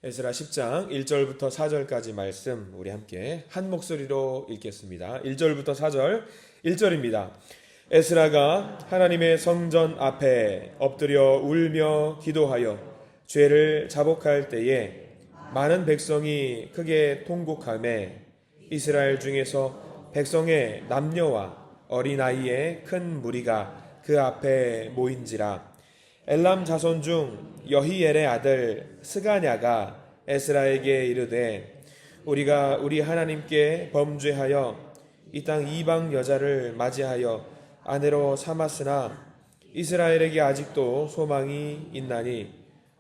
에스라 10장 1절부터 4절까지 말씀 우리 함께 한 목소리로 읽겠습니다. 1절부터 4절 1절입니다. 에스라가 하나님의 성전 앞에 엎드려 울며 기도하여 죄를 자복할 때에 많은 백성이 크게 통곡하매 이스라엘 중에서 백성의 남녀와 어린아이의 큰 무리가 그 앞에 모인지라. 엘람 자손 중 여히엘의 아들 스가냐가 에스라에게 이르되 우리가 우리 하나님께 범죄하여 이 땅 이방 여자를 맞이하여 아내로 삼았으나 이스라엘에게 아직도 소망이 있나니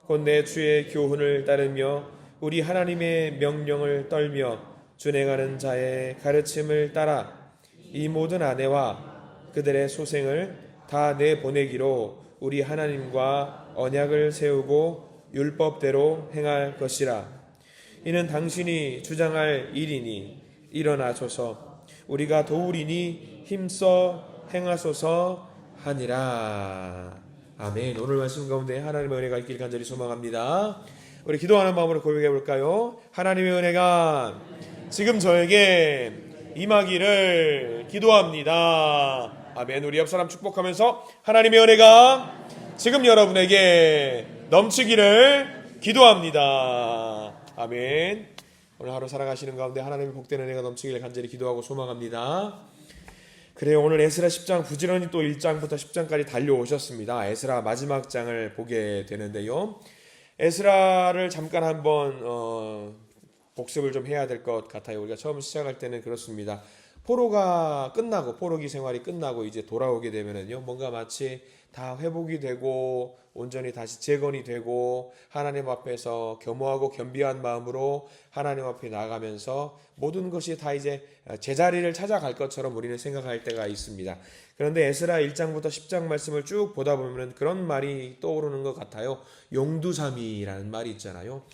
곧 내 주의 교훈을 따르며 우리 하나님의 명령을 떨며 준행하는 자의 가르침을 따라 이 모든 아내와 그들의 소생을 다 내보내기로 우리 하나님과 언약을 세우고 율법대로 행할 것이라. 이는 당신이 주장할 일이니 일어나소서 우리가 도우리니 힘써 행하소서 하니라. 아멘. 오늘 말씀 가운데 하나님의 은혜가 있길 간절히 소망합니다. 우리 기도하는 마음으로 고백해 볼까요? 하나님의 은혜가 지금 저에게 임하기를 기도합니다. 아멘. 우리 옆사람 축복하면서 하나님의 은혜가 지금 여러분에게 넘치기를 기도합니다. 아멘. 오늘 하루 살아가시는 가운데 하나님의 복된 은혜가 넘치기를 간절히 기도하고 소망합니다. 그래요. 오늘 에스라 10장 부지런히 또 1장부터 10장까지 달려오셨습니다. 에스라 마지막 장을 보게 되는데요. 에스라를 잠깐 한번 복습을 좀 해야 될 것 같아요. 우리가 처음 시작할 때는 그렇습니다. 포로가 끝나고 포로기 생활이 끝나고 이제 돌아오게 되면은요, 뭔가 마치 다 회복이 되고 온전히 다시 재건이 되고 하나님 앞에서 겸허하고 겸비한 마음으로 하나님 앞에 나가면서 모든 것이 다 이제 제자리를 찾아갈 것처럼 우리는 생각할 때가 있습니다. 그런데 에스라 1장부터 10장 말씀을 쭉 보다 보면 그런 말이 떠오르는 것 같아요. 용두사미라는 말이 있잖아요.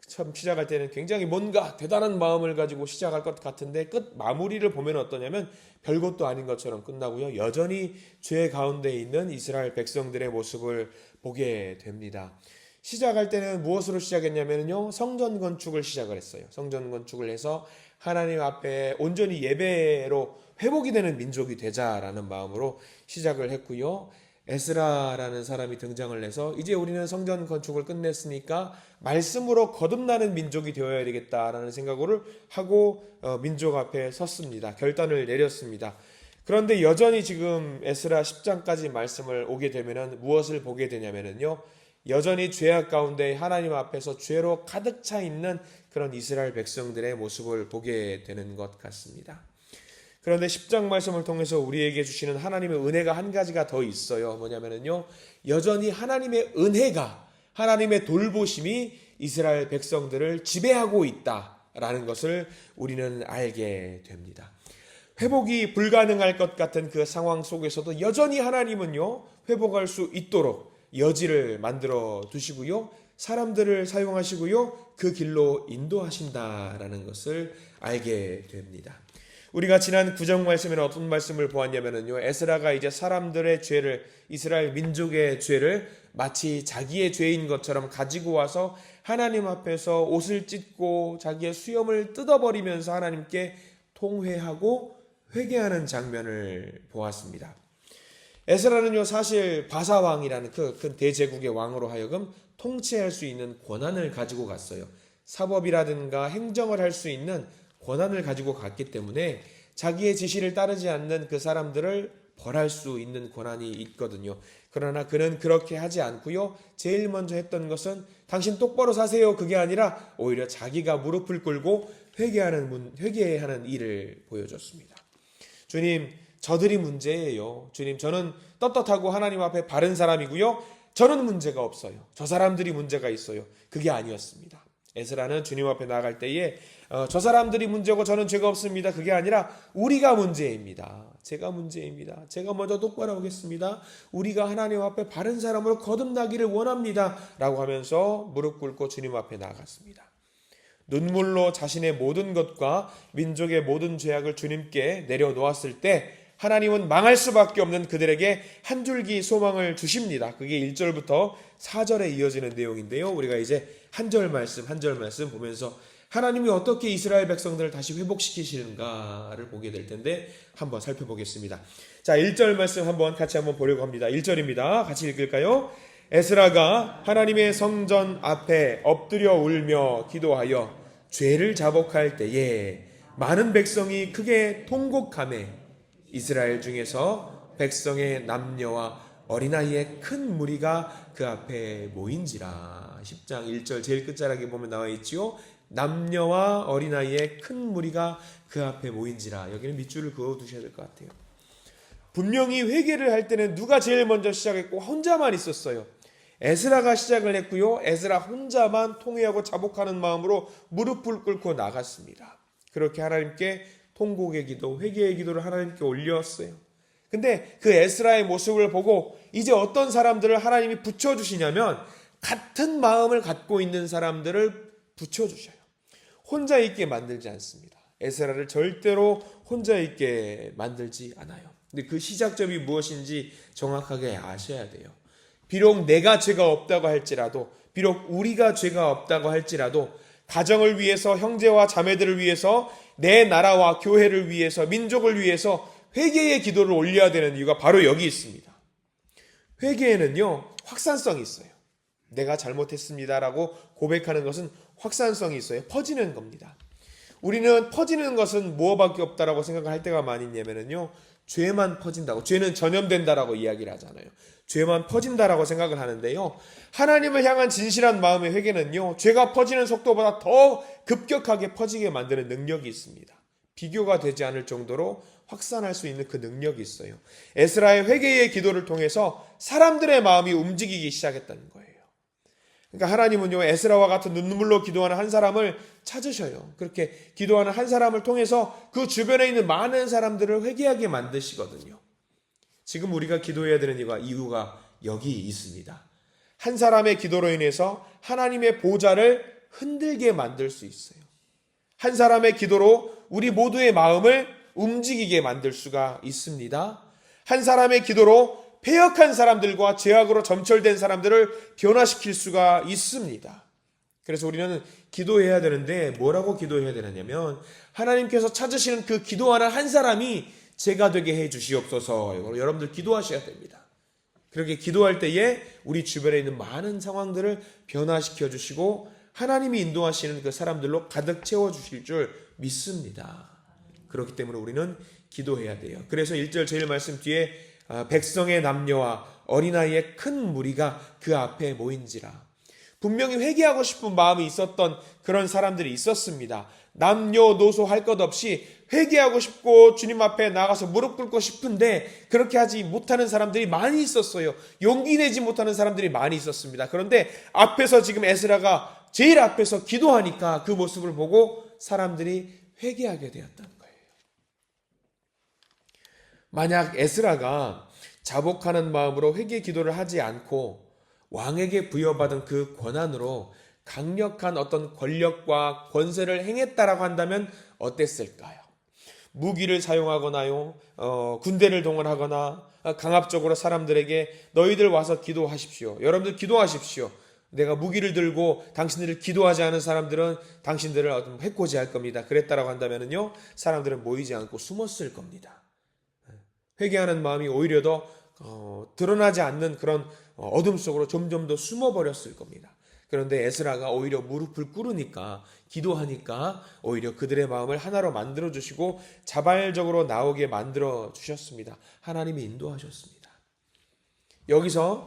처음 시작할 때는 굉장히 뭔가 대단한 마음을 가지고 시작할 것 같은데 끝 마무리를 보면 어떠냐면 별것도 아닌 것처럼 끝나고요. 여전히 죄 가운데 있는 이스라엘 백성들의 모습을 보게 됩니다. 시작할 때는 무엇으로 시작했냐면요. 성전 건축을 시작을 했어요. 성전 건축을 해서 하나님 앞에 온전히 예배로 회복이 되는 민족이 되자라는 마음으로 시작을 했고요. 에스라라는 사람이 등장을 해서 이제 우리는 성전 건축을 끝냈으니까 말씀으로 거듭나는 민족이 되어야 되겠다라는 생각을 하고 민족 앞에 섰습니다. 결단을 내렸습니다. 그런데 여전히 지금 에스라 10장까지 말씀을 오게 되면은 무엇을 보게 되냐면은요. 여전히 죄악 가운데 하나님 앞에서 죄로 가득 차 있는 그런 이스라엘 백성들의 모습을 보게 되는 것 같습니다. 그런데 10장 말씀을 통해서 우리에게 주시는 하나님의 은혜가 한 가지가 더 있어요. 뭐냐면요. 여전히 하나님의 은혜가, 하나님의 돌보심이 이스라엘 백성들을 지배하고 있다라는 것을 우리는 알게 됩니다. 회복이 불가능할 것 같은 그 상황 속에서도 여전히 하나님은요. 회복할 수 있도록 여지를 만들어 두시고요. 사람들을 사용하시고요. 그 길로 인도하신다라는 것을 알게 됩니다. 우리가 지난 구정 말씀에는 어떤 말씀을 보았냐면요. 에스라가 이제 사람들의 죄를, 이스라엘 민족의 죄를 마치 자기의 죄인 것처럼 가지고 와서 하나님 앞에서 옷을 찢고 자기의 수염을 뜯어버리면서 하나님께 통회하고 회개하는 장면을 보았습니다. 에스라는요, 사실 바사왕이라는 그 큰 대제국의 왕으로 하여금 통치할 수 있는 권한을 가지고 갔어요. 사법이라든가 행정을 할 수 있는 권한을 가지고 갔기 때문에 자기의 지시를 따르지 않는 그 사람들을 벌할 수 있는 권한이 있거든요. 그러나 그는 그렇게 하지 않고요. 제일 먼저 했던 것은 당신 똑바로 사세요. 그게 아니라 오히려 자기가 무릎을 꿇고 회개하는 일을 보여줬습니다. 주님, 저들이 문제예요. 주님, 저는 떳떳하고 하나님 앞에 바른 사람이고요. 저는 문제가 없어요. 저 사람들이 문제가 있어요. 그게 아니었습니다. 에스라는 주님 앞에 나아갈 때에 저 사람들이 문제고 저는 죄가 없습니다. 그게 아니라 우리가 문제입니다. 제가 문제입니다. 제가 먼저 똑바로 하겠습니다. 우리가 하나님 앞에 바른 사람으로 거듭나기를 원합니다. 라고 하면서 무릎 꿇고 주님 앞에 나아갔습니다. 눈물로 자신의 모든 것과 민족의 모든 죄악을 주님께 내려놓았을 때 하나님은 망할 수밖에 없는 그들에게 한 줄기 소망을 주십니다. 그게 1절부터 4절에 이어지는 내용인데요. 우리가 이제 한 절 말씀 한 절 말씀 보면서 하나님이 어떻게 이스라엘 백성들을 다시 회복시키시는가를 보게 될 텐데 한번 살펴보겠습니다. 자, 1절 말씀 같이 한번 보려고 합니다. 1절입니다. 같이 읽을까요? 에스라가 하나님의 성전 앞에 엎드려 울며 기도하여 죄를 자복할 때에 많은 백성이 크게 통곡하매 이스라엘 중에서 백성의 남녀와 어린아이의 큰 무리가 그 앞에 모인지라. 10장 1절 제일 끝자락에 보면 나와 있지요. 남녀와 어린아이의 큰 무리가 그 앞에 모인지라. 여기는 밑줄을 그어두셔야 될 것 같아요. 분명히 회개를 할 때는 누가 제일 먼저 시작했고 혼자만 있었어요. 에스라가 시작을 했고요. 에스라 혼자만 통회하고 자복하는 마음으로 무릎을 꿇고 나갔습니다. 그렇게 하나님께 통곡의 기도, 회개의 기도를 하나님께 올렸어요. 근데 그 에스라의 모습을 보고 이제 어떤 사람들을 하나님이 붙여주시냐면 같은 마음을 갖고 있는 사람들을 붙여주셔요. 혼자 있게 만들지 않습니다. 에스라를 절대로 혼자 있게 만들지 않아요. 근데 그 시작점이 무엇인지 정확하게 아셔야 돼요. 비록 내가 죄가 없다고 할지라도, 비록 우리가 죄가 없다고 할지라도 가정을 위해서, 형제와 자매들을 위해서, 내 나라와 교회를 위해서, 민족을 위해서 회개의 기도를 올려야 되는 이유가 바로 여기 있습니다. 회개에는요, 확산성이 있어요. 내가 잘못했습니다라고 고백하는 것은 확산성이 있어요. 퍼지는 겁니다. 우리는 퍼지는 것은 무엇밖에 없다라고 생각할 때가 많이 있냐면요, 죄만 퍼진다고, 죄는 전염된다라고 이야기를 하잖아요. 죄만 퍼진다라고 생각을 하는데요, 하나님을 향한 진실한 마음의 회개는요, 죄가 퍼지는 속도보다 더 급격하게 퍼지게 만드는 능력이 있습니다. 비교가 되지 않을 정도로 확산할 수 있는 그 능력이 있어요. 에스라의 회개의 기도를 통해서 사람들의 마음이 움직이기 시작했다는 거예요. 그러니까 하나님은요, 에스라와 같은 눈물로 기도하는 한 사람을 찾으셔요. 그렇게 기도하는 한 사람을 통해서 그 주변에 있는 많은 사람들을 회개하게 만드시거든요. 지금 우리가 기도해야 되는 이유가 여기 있습니다. 한 사람의 기도로 인해서 하나님의 보좌를 흔들게 만들 수 있어요. 한 사람의 기도로 우리 모두의 마음을 움직이게 만들 수가 있습니다. 한 사람의 기도로 패역한 사람들과 죄악으로 점철된 사람들을 변화시킬 수가 있습니다. 그래서 우리는 기도해야 되는데 뭐라고 기도해야 되느냐면 하나님께서 찾으시는 그 기도하는 한 사람이 제가 되게 해 주시옵소서. 여러분들 기도하셔야 됩니다. 그렇게 기도할 때에 우리 주변에 있는 많은 상황들을 변화시켜 주시고 하나님이 인도하시는 그 사람들로 가득 채워주실 줄 믿습니다. 그렇기 때문에 우리는 기도해야 돼요. 그래서 1절 제일 말씀 뒤에 백성의 남녀와 어린아이의 큰 무리가 그 앞에 모인지라. 분명히 회개하고 싶은 마음이 있었던 그런 사람들이 있었습니다. 남녀노소 할 것 없이 회개하고 싶고 주님 앞에 나가서 무릎 꿇고 싶은데 그렇게 하지 못하는 사람들이 많이 있었어요. 용기 내지 못하는 사람들이 많이 있었습니다. 그런데 앞에서 지금 에스라가 제일 앞에서 기도하니까 그 모습을 보고 사람들이 회개하게 되었다는 거예요. 만약 에스라가 자복하는 마음으로 회개 기도를 하지 않고 왕에게 부여받은 그 권한으로 강력한 어떤 권력과 권세를 행했다라고 한다면 어땠을까요? 무기를 사용하거나요, 군대를 동원하거나 강압적으로 사람들에게 너희들 와서 기도하십시오. 여러분들 기도하십시오. 내가 무기를 들고 당신들을 기도하지 않은 사람들은 당신들을 해코지할 겁니다. 그랬다라고 한다면요, 사람들은 모이지 않고 숨었을 겁니다. 회개하는 마음이 오히려 더 드러나지 않는 그런 어둠 속으로 점점 더 숨어버렸을 겁니다. 그런데 에스라가 오히려 무릎을 꿇으니까, 기도하니까 오히려 그들의 마음을 하나로 만들어주시고 자발적으로 나오게 만들어주셨습니다. 하나님이 인도하셨습니다. 여기서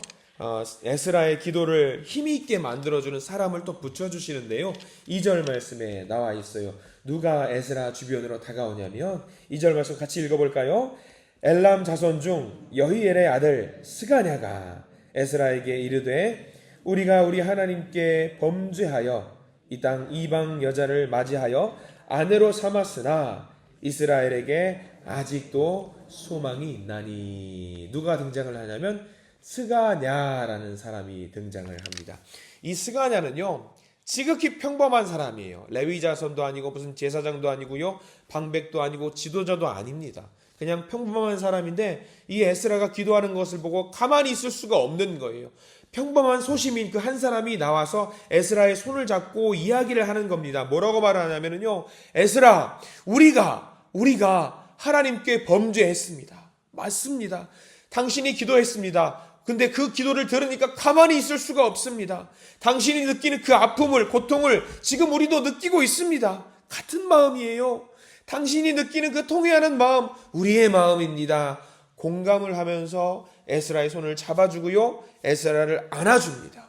에스라의 기도를 힘이 있게 만들어주는 사람을 또 붙여주시는데요. 2절 말씀에 나와 있어요. 누가 에스라 주변으로 다가오냐면 2절 말씀 같이 읽어볼까요? 엘람 자손 중 여히엘의 아들 스가냐가 에스라에게 이르되 우리가 우리 하나님께 범죄하여 이 땅 이방 여자를 맞이하여 아내로 삼았으나 이스라엘에게 아직도 소망이 있나니. 누가 등장을 하냐면 스가냐라는 사람이 등장을 합니다. 이 스가냐는요, 지극히 평범한 사람이에요. 레위 자손도 아니고 무슨 제사장도 아니고요, 방백도 아니고 지도자도 아닙니다. 그냥 평범한 사람인데 이 에스라가 기도하는 것을 보고 가만히 있을 수가 없는 거예요. 평범한 소시민 그 한 사람이 나와서 에스라의 손을 잡고 이야기를 하는 겁니다. 뭐라고 말하냐면요, 에스라, 우리가 하나님께 범죄했습니다. 맞습니다. 당신이 기도했습니다. 근데 그 기도를 들으니까 가만히 있을 수가 없습니다. 당신이 느끼는 그 아픔을, 고통을 지금 우리도 느끼고 있습니다. 같은 마음이에요. 당신이 느끼는 그 통회하는 마음, 우리의 마음입니다. 공감을 하면서 에스라의 손을 잡아주고요, 에스라를 안아줍니다.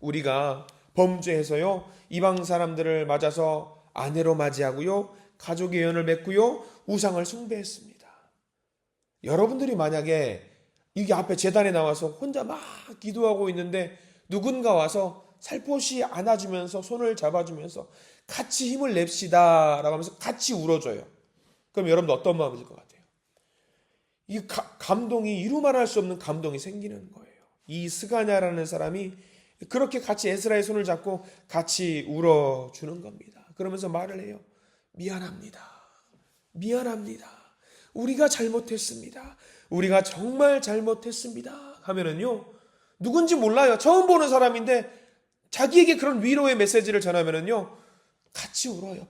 우리가 범죄해서요, 이방 사람들을 맞아서 아내로 맞이하고요, 가족의 연을 맺고요, 우상을 숭배했습니다. 여러분들이 만약에 이게 앞에 제단에 나와서 혼자 막 기도하고 있는데 누군가 와서 살포시 안아주면서 손을 잡아주면서 같이 힘을 냅시다 라고 하면서 같이 울어줘요. 그럼 여러분들 어떤 마음일 것 같아요? 이 감동이 이루 말할 수 없는 감동이 생기는 거예요. 이 스가냐라는 사람이 그렇게 같이 에스라의 손을 잡고 같이 울어주는 겁니다. 그러면서 말을 해요. 미안합니다. 우리가 잘못했습니다. 우리가 정말 잘못했습니다. 하면은요, 누군지 몰라요. 처음 보는 사람인데 자기에게 그런 위로의 메시지를 전하면은요, 같이 울어요.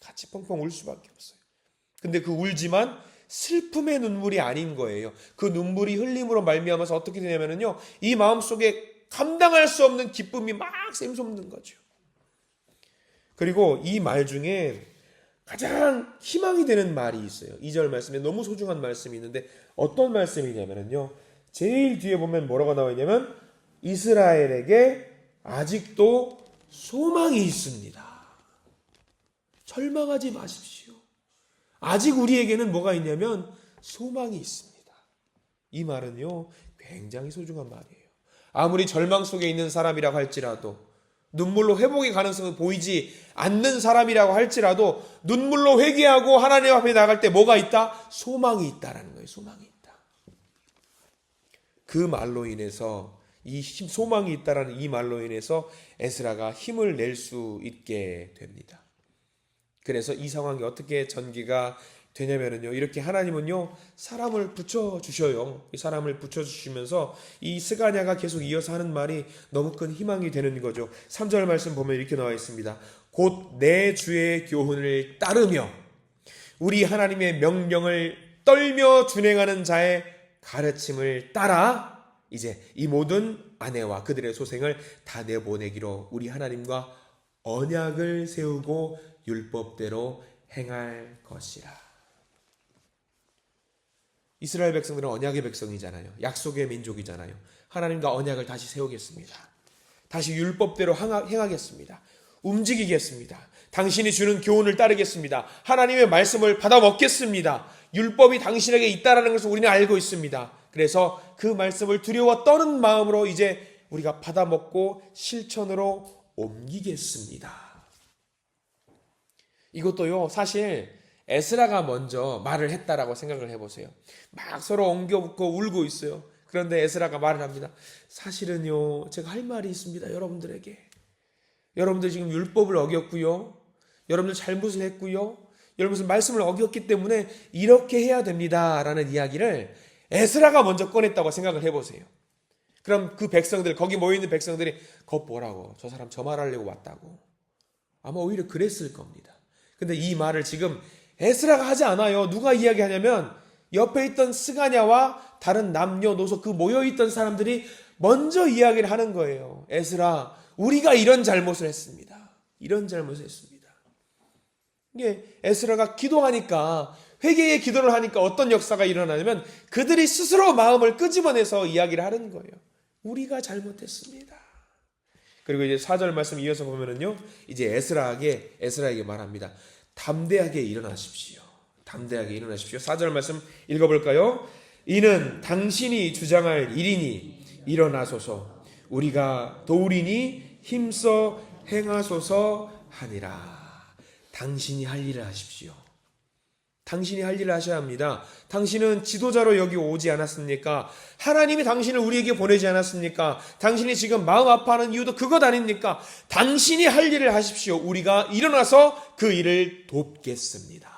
같이 펑펑 울 수밖에 없어요. 근데 그 울지만 슬픔의 눈물이 아닌 거예요. 그 눈물이 흘림으로 말미암아서 어떻게 되냐면요, 이 마음속에 감당할 수 없는 기쁨이 막 샘솟는 거죠. 그리고 이 말 중에 가장 희망이 되는 말이 있어요. 2절 말씀에 너무 소중한 말씀이 있는데 어떤 말씀이냐면요, 제일 뒤에 보면 뭐라고 나와 있냐면 이스라엘에게 아직도 소망이 있습니다. 절망하지 마십시오. 아직 우리에게는 뭐가 있냐면 소망이 있습니다. 이 말은요, 굉장히 소중한 말이에요. 아무리 절망 속에 있는 사람이라고 할지라도, 눈물로 회복의 가능성이 보이지 않는 사람이라고 할지라도 눈물로 회개하고 하나님 앞에 나갈 때 뭐가 있다? 소망이 있다라는 거예요. 소망이 있다. 그 말로 인해서, 이 소망이 있다라는 이 말로 인해서 에스라가 힘을 낼 수 있게 됩니다. 그래서 이 상황이 어떻게 전개가 되냐면요, 이렇게 하나님은요, 사람을 붙여주셔요. 이 사람을 붙여주시면서 이 스가냐가 계속 이어서 하는 말이 너무 큰 희망이 되는 거죠. 3절 말씀 보면 이렇게 나와 있습니다. 곧 내 주의 교훈을 따르며 우리 하나님의 명령을 떨며 준행하는 자의 가르침을 따라 이제 이 모든 아내와 그들의 소생을 다 내보내기로 우리 하나님과 언약을 세우고 율법대로 행할 것이라. 이스라엘 백성들은 언약의 백성이잖아요. 약속의 민족이잖아요. 하나님과 언약을 다시 세우겠습니다. 다시 율법대로 행하겠습니다. 움직이겠습니다. 당신이 주는 교훈을 따르겠습니다. 하나님의 말씀을 받아 먹겠습니다. 율법이 당신에게 있다는 것을 우리는 알고 있습니다. 그래서 그 말씀을 두려워 떠는 마음으로 이제 우리가 받아 먹고 실천으로 옮기겠습니다. 이것도요, 사실 에스라가 먼저 말을 했다라고 생각을 해보세요. 막 서로 엉겨붙고 울고 있어요. 그런데 에스라가 말을 합니다. 사실은요, 제가 할 말이 있습니다. 여러분들에게. 여러분들 지금 율법을 어겼고요, 여러분들 잘못을 했고요, 여러분들 말씀을 어겼기 때문에 이렇게 해야 됩니다 라는 이야기를 에스라가 먼저 꺼냈다고 생각을 해보세요. 그럼 그 백성들, 거기 모여있는 백성들이 겉 보라고, 저 사람 저 말하려고 왔다고, 아마 오히려 그랬을 겁니다. 근데 이 말을 지금 에스라가 하지 않아요. 누가 이야기하냐면 옆에 있던 스가냐와 다른 남녀노소 그 모여있던 사람들이 먼저 이야기를 하는 거예요. 에스라, 우리가 이런 잘못을 했습니다. 이런 잘못을 했습니다. 이게 에스라가 기도하니까, 회개의 기도를 하니까 어떤 역사가 일어나냐면 그들이 스스로 마음을 끄집어내서 이야기를 하는 거예요. 우리가 잘못했습니다. 그리고 이제 4절 말씀 이어서 보면은요, 이제 에스라에게 말합니다. 담대하게 일어나십시오. 담대하게 일어나십시오. 4절 말씀 읽어볼까요? 이는 당신이 주장할 일이니 일어나소서. 우리가 도우리니 힘써 행하소서 하니라. 당신이 할 일을 하십시오. 당신이 할 일을 하셔야 합니다. 당신은 지도자로 여기 오지 않았습니까? 하나님이 당신을 우리에게 보내지 않았습니까? 당신이 지금 마음 아파하는 이유도 그것 아닙니까? 당신이 할 일을 하십시오. 우리가 일어나서 그 일을 돕겠습니다.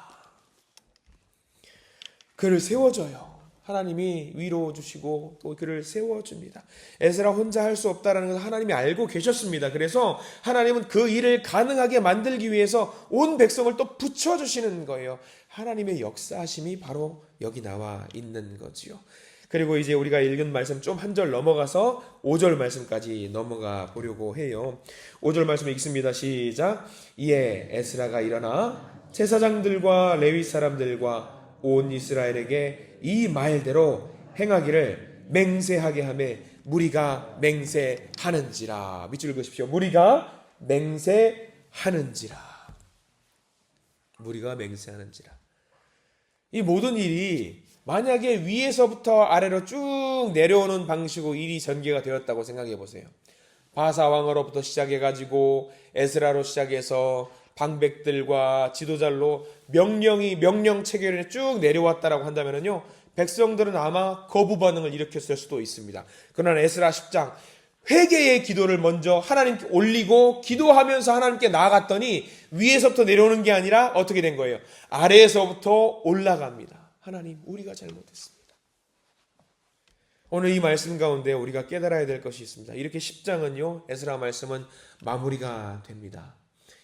그를 세워줘요. 하나님이 위로 주시고 또 그를 세워줍니다. 에스라 혼자 할 수 없다는 것을 하나님이 알고 계셨습니다. 그래서 하나님은 그 일을 가능하게 만들기 위해서 온 백성을 또 붙여주시는 거예요. 하나님의 역사하심이 바로 여기 나와 있는 거지요. 그리고 이제 우리가 읽은 말씀 좀 한 절 넘어가서 5절 말씀까지 넘어가 보려고 해요. 5절 말씀 읽습니다. 시작. 이에 에스라가 일어나 제사장들과 레위 사람들과 온 이스라엘에게 이 말대로 행하기를 맹세하게 하매 무리가 맹세하는지라. 밑줄 읽으십시오. 무리가 맹세하는지라. 무리가 맹세하는지라. 이 모든 일이 만약에 위에서부터 아래로 쭉 내려오는 방식으로 일이 전개가 되었다고 생각해 보세요. 바사 왕으로부터 시작해가지고 에스라로 시작해서 방백들과 지도자로 명령 체계를 쭉 내려왔다라고 한다면요, 백성들은 아마 거부 반응을 일으켰을 수도 있습니다. 그러나 에스라 10장 회개의 기도를 먼저 하나님께 올리고 기도하면서 하나님께 나아갔더니 위에서부터 내려오는 게 아니라 어떻게 된 거예요? 아래에서부터 올라갑니다. 하나님, 우리가 잘못했습니다. 오늘 이 말씀 가운데 우리가 깨달아야 될 것이 있습니다. 이렇게 10장은요, 에스라 말씀은 마무리가 됩니다.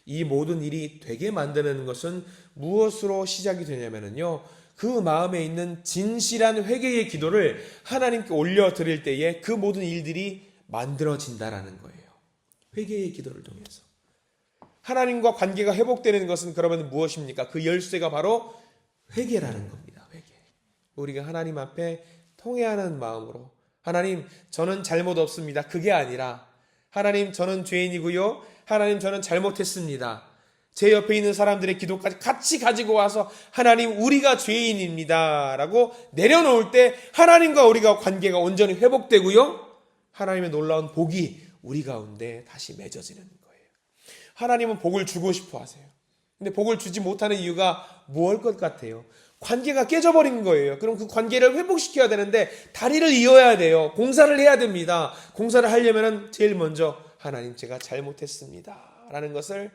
이 모든 일이 되게 만드는 것은 무엇으로 시작이 되냐면요, 그 마음에 있는 진실한 회개의 기도를 하나님께 올려드릴 때에 그 모든 일들이 만들어진다라는 거예요. 회개의 기도를 통해서 하나님과 관계가 회복되는 것은 그러면 무엇입니까? 그 열쇠가 바로 회개라는 겁니다. 회개. 우리가 하나님 앞에 통회하는 마음으로, 하나님, 저는 잘못 없습니다. 그게 아니라, 하나님, 저는 죄인이고요, 하나님, 저는 잘못했습니다. 제 옆에 있는 사람들의 기도까지 같이 가지고 와서 하나님, 우리가 죄인입니다 라고 내려놓을 때 하나님과 우리가 관계가 온전히 회복되고요, 하나님의 놀라운 복이 우리 가운데 다시 맺어지는 거예요. 하나님은 복을 주고 싶어 하세요. 근데 복을 주지 못하는 이유가 무엇일 것 같아요? 관계가 깨져버린 거예요. 그럼 그 관계를 회복시켜야 되는데 다리를 이어야 돼요. 공사를 해야 됩니다. 공사를 하려면 제일 먼저 하나님, 제가 잘못했습니다 라는 것을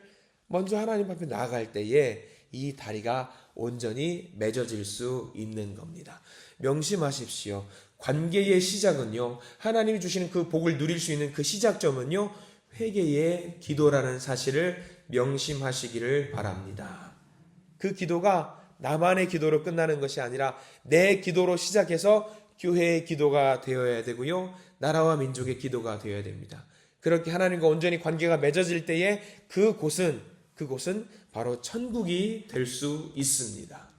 먼저 하나님 앞에 나아갈 때에 이 다리가 온전히 맺어질 수 있는 겁니다. 명심하십시오. 관계의 시작은요, 하나님이 주시는 그 복을 누릴 수 있는 그 시작점은요, 회개의 기도라는 사실을 명심하시기를 바랍니다. 그 기도가 나만의 기도로 끝나는 것이 아니라 내 기도로 시작해서 교회의 기도가 되어야 되고요, 나라와 민족의 기도가 되어야 됩니다. 그렇게 하나님과 온전히 관계가 맺어질 때에 그곳은 바로 천국이 될 수 있습니다.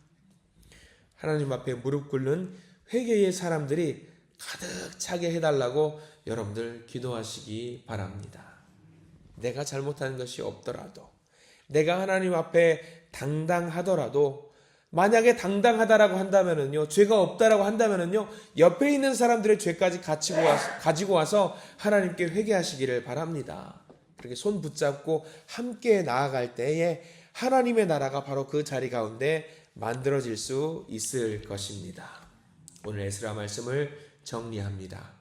하나님 앞에 무릎 꿇는 회개의 사람들이 가득 차게 해달라고 여러분들 기도하시기 바랍니다. 내가 잘못한 것이 없더라도, 내가 하나님 앞에 당당하더라도, 만약에 당당하다라고 한다면은요, 죄가 없다라고 한다면은요, 옆에 있는 사람들의 죄까지 가지고 와서 하나님께 회개하시기를 바랍니다. 그렇게 손 붙잡고 함께 나아갈 때에 하나님의 나라가 바로 그 자리 가운데 만들어질 수 있을 것입니다. 오늘 에스라 말씀을 정리합니다.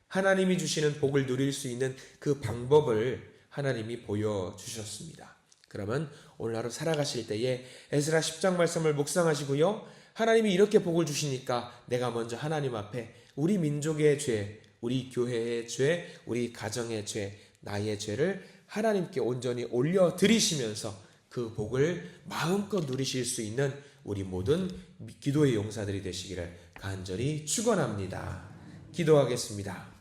하나님이 주시는 복을 누릴 수 있는 그 방법을 하나님이 보여주셨습니다. 그러면 오늘 하루 살아가실 때에 에스라 10장 말씀을 묵상하시고요, 하나님이 이렇게 복을 주시니까 내가 먼저 하나님 앞에 우리 민족의 죄, 우리 교회의 죄, 우리 가정의 죄, 나의 죄를 하나님께 온전히 올려드리시면서 그 복을 마음껏 누리실 수 있는 우리 모든 기도의 용사들이 되시기를 간절히 축원합니다. 기도하겠습니다.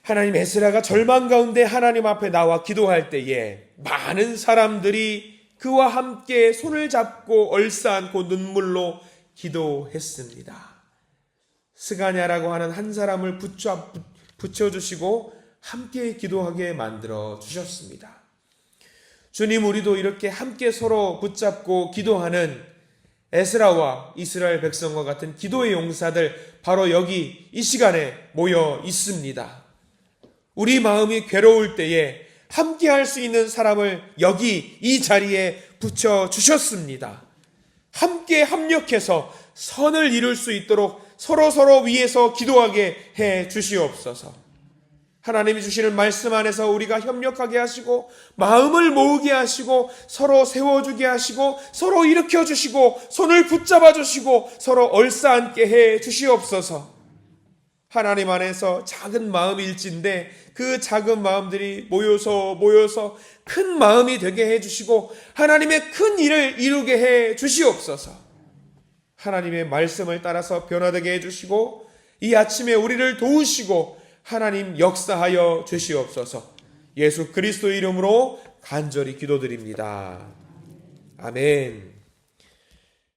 하나님, 에스라가 절망 가운데 하나님 앞에 나와 기도할 때에 많은 사람들이 그와 함께 손을 잡고 얼싸안고 눈물로 기도했습니다. 스가냐라고 하는 한 사람을 붙여주시고 함께 기도하게 만들어 주셨습니다. 주님, 우리도 이렇게 함께 서로 붙잡고 기도하는 에스라와 이스라엘 백성과 같은 기도의 용사들 바로 여기 이 시간에 모여 있습니다. 우리 마음이 괴로울 때에 함께 할 수 있는 사람을 여기 이 자리에 붙여주셨습니다. 함께 합력해서 선을 이룰 수 있도록 서로 위에서 기도하게 해 주시옵소서. 하나님이 주시는 말씀 안에서 우리가 협력하게 하시고 마음을 모으게 하시고 서로 세워주게 하시고 서로 일으켜 주시고 손을 붙잡아 주시고 서로 얼싸안게 해 주시옵소서. 하나님 안에서 작은 마음일진데 그 작은 마음들이 모여서 큰 마음이 되게 해 주시고 하나님의 큰 일을 이루게 해 주시옵소서. 하나님의 말씀을 따라서 변화되게 해 주시고 이 아침에 우리를 도우시고 하나님 역사하여 주시옵소서. 예수 그리스도 이름으로 간절히 기도드립니다. 아멘.